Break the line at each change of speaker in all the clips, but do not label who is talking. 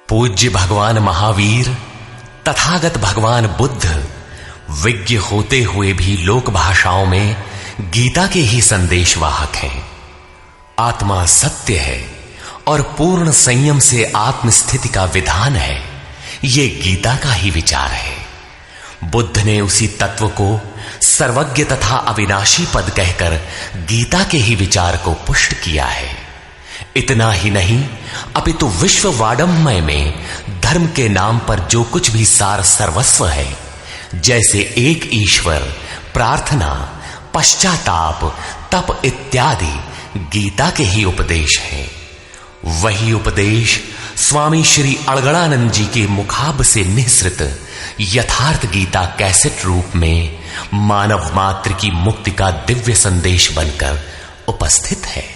पूज्य भगवान महावीर तथागत भगवान बुद्ध विज्ञ होते हुए भी लोक भाषाओं में गीता के ही संदेशवाहक हैं। आत्मा सत्य है और पूर्ण संयम से आत्मस्थिति का विधान है, ये गीता का ही विचार है। बुद्ध ने उसी तत्व को सर्वज्ञ तथा अविनाशी पद कहकर गीता के ही विचार को पुष्ट किया है। इतना ही नहीं, अपितु विश्व वाडम्मय में धर्म के नाम पर जो कुछ भी सार सर्वस्व है, जैसे एक ईश्वर, प्रार्थना, पश्चाताप, तप इत्यादि गीता के ही उपदेश हैं। वही उपदेश स्वामी श्री अड़गड़ानंद जी के मुखाब से निःसृत यथार्थ गीता कैसेट रूप में मानव मात्र की मुक्ति का दिव्य संदेश बनकर उपस्थित है।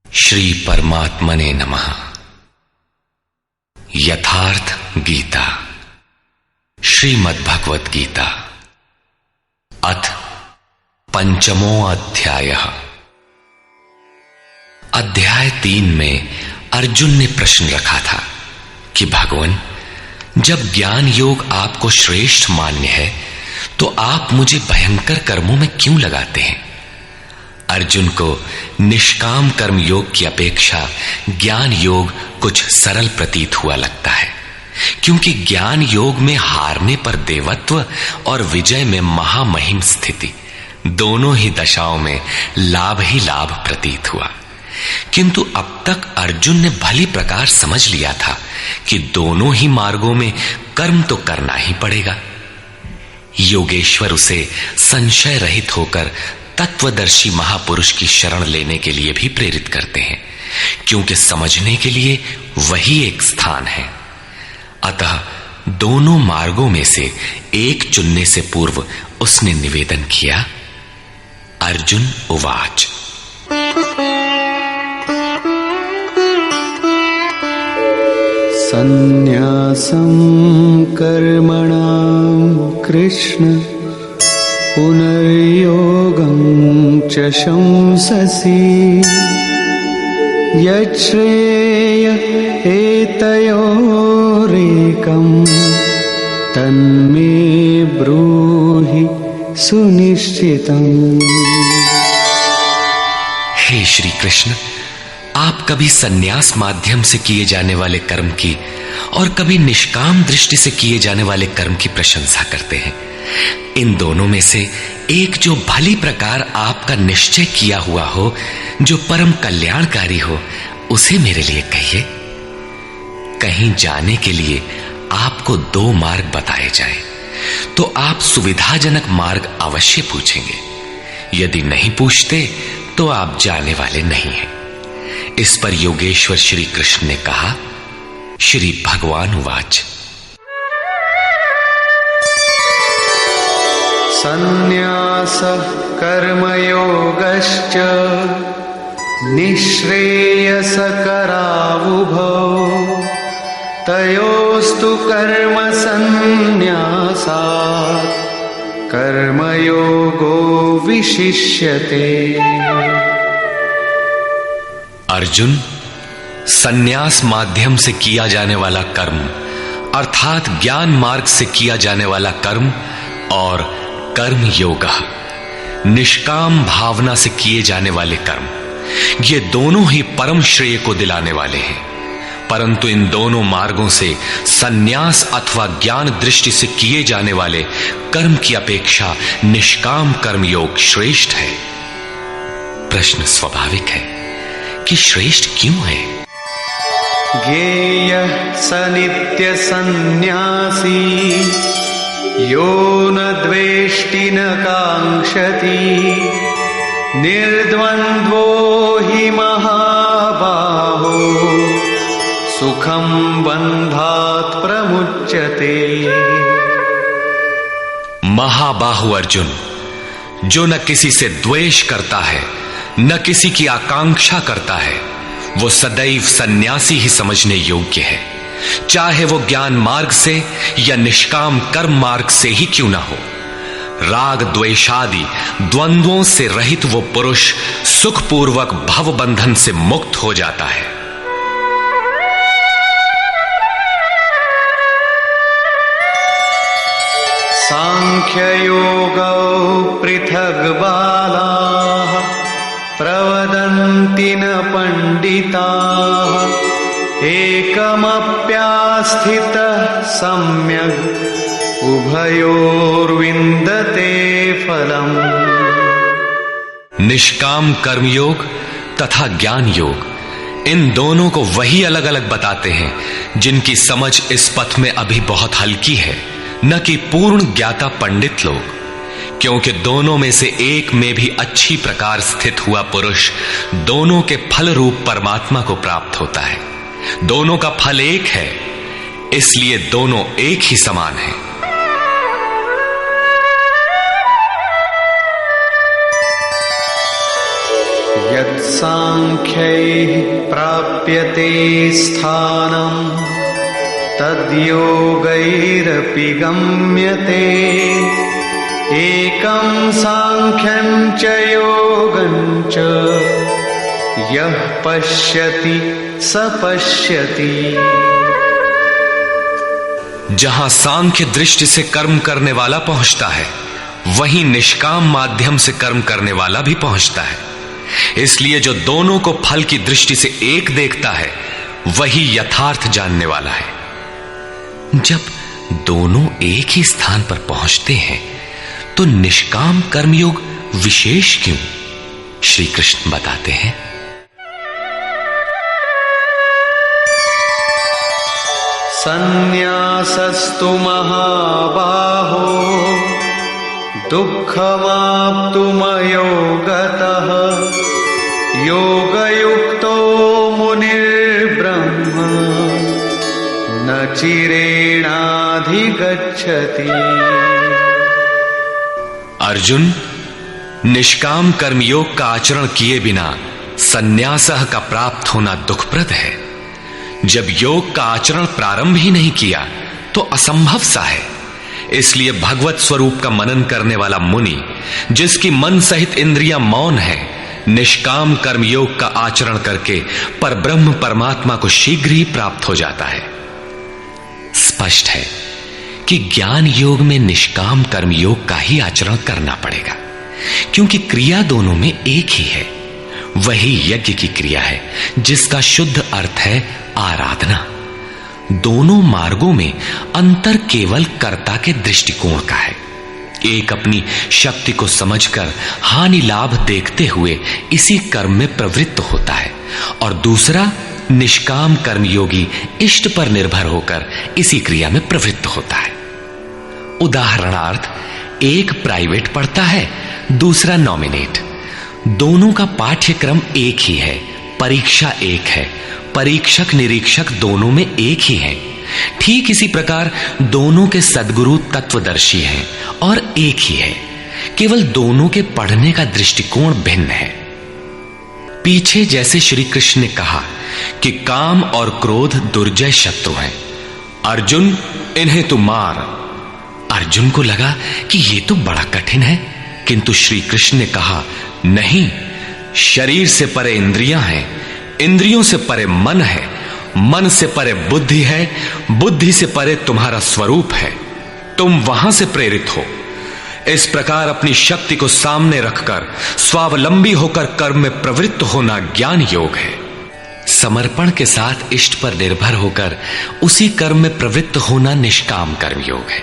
श्री परमात्मने नमः। यथार्थ गीता, श्रीमद्भगवत गीता, अथ पंचमो अध्यायः। अध्याय 3 में अर्जुन ने प्रश्न रखा था कि भगवान, जब ज्ञान योग आपको श्रेष्ठ मान्य है तो आप मुझे भयंकर कर्मों में क्यों लगाते हैं? अर्जुन को निष्काम कर्म योग की अपेक्षा ज्ञान योग कुछ सरल प्रतीत हुआ लगता है, क्योंकि ज्ञान योग में हारने पर देवत्व और विजय में महामहिम स्थिति, दोनों ही दशाओं में लाभ ही लाभ प्रतीत हुआ। किंतु अब तक अर्जुन ने भली प्रकार समझ लिया था कि दोनों ही मार्गों में कर्म तो करना ही पड़ेगा। योगेश्वर उसे संशय रहित होकर तत्वदर्शी महापुरुष की शरण लेने के लिए भी प्रेरित करते हैं, क्योंकि समझने के लिए वही एक स्थान है। अतः दोनों मार्गों में से एक चुनने से पूर्व उसने निवेदन किया। अर्जुन उवाच,
संन्यासं कर्मणां कृष्ण पुनर्योगं च शंससि यच्छ्रेय एतयोरेकं तन्मे ब्रूहि सुनिश्चितम्।
हे श्री कृष्ण, आप कभी संन्यास माध्यम से किए जाने वाले कर्म की और कभी निष्काम दृष्टि से किए जाने वाले कर्म की प्रशंसा करते हैं। इन दोनों में से एक जो भली प्रकार आपका निश्चय किया हुआ हो, जो परम कल्याणकारी हो, उसे मेरे लिए कहिए। कहीं जाने के लिए आपको 2 मार्ग बताए जाएं, तो आप सुविधाजनक मार्ग अवश्य पूछेंगे। यदि नहीं पूछते तो आप जाने वाले नहीं हैं। इस पर योगेश्वर श्री कृष्ण ने कहा। श्री भगवान उवाच,
संन्यासः कर्मयोगश्च निःश्रेयसकरावुभौ तयोस्तु कर्म संन्यासात् कर्मयोगो विशिष्यते।
अर्जुन, संन्यास माध्यम से किया जाने वाला कर्म अर्थात ज्ञान मार्ग से किया जाने वाला कर्म और कर्म योग, निष्काम भावना से किए जाने वाले कर्म, ये दोनों ही परम श्रेय को दिलाने वाले हैं। परंतु इन दोनों मार्गों से संन्यास अथवा ज्ञान दृष्टि से किए जाने वाले कर्म की अपेक्षा निष्काम कर्म योग श्रेष्ठ है। प्रश्न स्वाभाविक है कि श्रेष्ठ क्यों है?
ज्ञेयः स नित्य सन्न्यासी यो न द्वेष्टि न कांक्षति निर्द्वन्द्वो हि महाबाहो सुखं बन्धात् प्रमुच्यते।
महाबाहु अर्जुन, जो न किसी से द्वेष करता है न किसी की आकांक्षा करता है, वो सदैव सन्यासी ही समझने योग्य है, चाहे वो ज्ञान मार्ग से या निष्काम कर्म मार्ग से ही क्यों ना हो। राग द्वेषादि द्वंद्वों से रहित वो पुरुष सुखपूर्वक भव बंधन से मुक्त हो जाता है।
सांख्ययोगौ पृथग् बालाः प्रवदन्ति न पंडिताः एकमप्यास्थितः सम्यक् उभयोर्विन्दते फलम्।
निष्काम कर्मयोग तथा ज्ञान योग, इन दोनों को वही अलग अलग बताते हैं जिनकी समझ इस पथ में अभी बहुत हल्की है, न कि पूर्ण ज्ञाता पंडित लोग। क्योंकि दोनों में से एक में भी अच्छी प्रकार स्थित हुआ पुरुष दोनों के फल रूप परमात्मा को प्राप्त होता है। दोनों का फल एक है, इसलिए दोनों एक ही समान है।
यत् सांख्यैः प्राप्यते स्थानं तद्योगैरपि गम्यते। एकं सांख्यं च योगं च यः पश्यति स पश्यति।
जहां सांख्य दृष्टि से कर्म करने वाला पहुंचता है, वहीं निष्काम माध्यम से कर्म करने वाला भी पहुंचता है। इसलिए जो दोनों को फल की दृष्टि से एक देखता है, वही यथार्थ जानने वाला है। जब दोनों एक ही स्थान पर पहुंचते हैं, तो निष्काम कर्मयोग विशेष क्यों? श्री कृष्ण बताते हैं,
संन्यासस्तु महाबाहो दुःखमाप्तुमयो गतः योगयुक्तो मुनिर्ब्रह्म न चिरेणाधिगच्छति।
अर्जुन, निष्काम कर्मयोग का आचरण किए बिना संन्यासः का प्राप्त होना दुखप्रद है। जब योग का आचरण प्रारंभ ही नहीं किया तो असंभव सा है। इसलिए भगवत स्वरूप का मनन करने वाला मुनि, जिसकी मन सहित इंद्रियां मौन है, निष्काम कर्मयोग का आचरण करके परब्रह्म परमात्मा को शीघ्र ही प्राप्त हो जाता है। स्पष्ट है कि ज्ञान योग में निष्काम कर्मयोग का ही आचरण करना पड़ेगा, क्योंकि क्रिया दोनों में एक ही है। वही यज्ञ की क्रिया है, जिसका शुद्ध अर्थ है आराधना। दोनों मार्गों में अंतर केवल कर्ता के दृष्टिकोण का है। एक अपनी शक्ति को समझकर हानि लाभ देखते हुए इसी कर्म में प्रवृत्त होता है, और दूसरा निष्काम कर्मयोगी इष्ट पर निर्भर होकर इसी क्रिया में प्रवृत्त होता है। उदाहरणार्थ, एक प्राइवेट पढ़ता है, दूसरा नॉमिनेट। दोनों का पाठ्यक्रम एक ही है, परीक्षा एक है, परीक्षक निरीक्षक दोनों में एक ही है। ठीक इसी प्रकार दोनों के सद्गुरु तत्वदर्शी हैं और एक ही है, केवल दोनों के पढ़ने का दृष्टिकोण भिन्न है। पीछे जैसे श्री कृष्ण ने कहा कि काम और क्रोध दुर्जय शत्रु हैं, अर्जुन इन्हें तू मार। अर्जुन को लगा कि ये तो बड़ा कठिन है, किंतु श्री कृष्ण ने कहा, नहीं, शरीर से परे इंद्रियां हैं, इंद्रियों से परे मन है, मन से परे बुद्धि है, बुद्धि से परे तुम्हारा स्वरूप है। तुम वहां से प्रेरित हो। इस प्रकार अपनी शक्ति को सामने रखकर स्वावलंबी होकर कर्म में प्रवृत्त होना ज्ञान योग है। समर्पण के साथ इष्ट पर निर्भर होकर उसी कर्म में प्रवृत्त होना निष्काम कर्म योग है।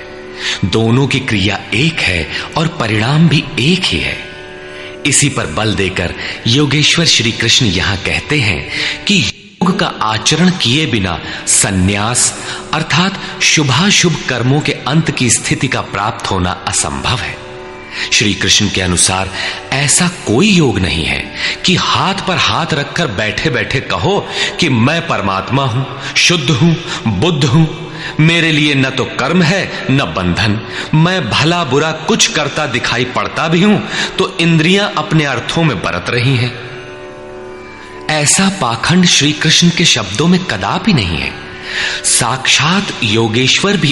दोनों की क्रिया एक है और परिणाम भी एक ही है। इसी पर बल देकर योगेश्वर श्री कृष्ण यहां कहते हैं कि योग का आचरण किए बिना सन्यास अर्थात शुभाशुभ कर्मों के अंत की स्थिति का प्राप्त होना असंभव है। श्री कृष्ण के अनुसार ऐसा कोई योग नहीं है कि हाथ पर हाथ रखकर बैठे बैठे कहो कि मैं परमात्मा हूं, शुद्ध हूं, बुद्ध हूं, मेरे लिए न तो कर्म है न बंधन, मैं भला बुरा कुछ करता दिखाई पड़ता भी हूं तो इंद्रियां अपने अर्थों में बरत रही हैं। ऐसा पाखंड श्री कृष्ण के शब्दों में कदापि नहीं है। साक्षात योगेश्वर भी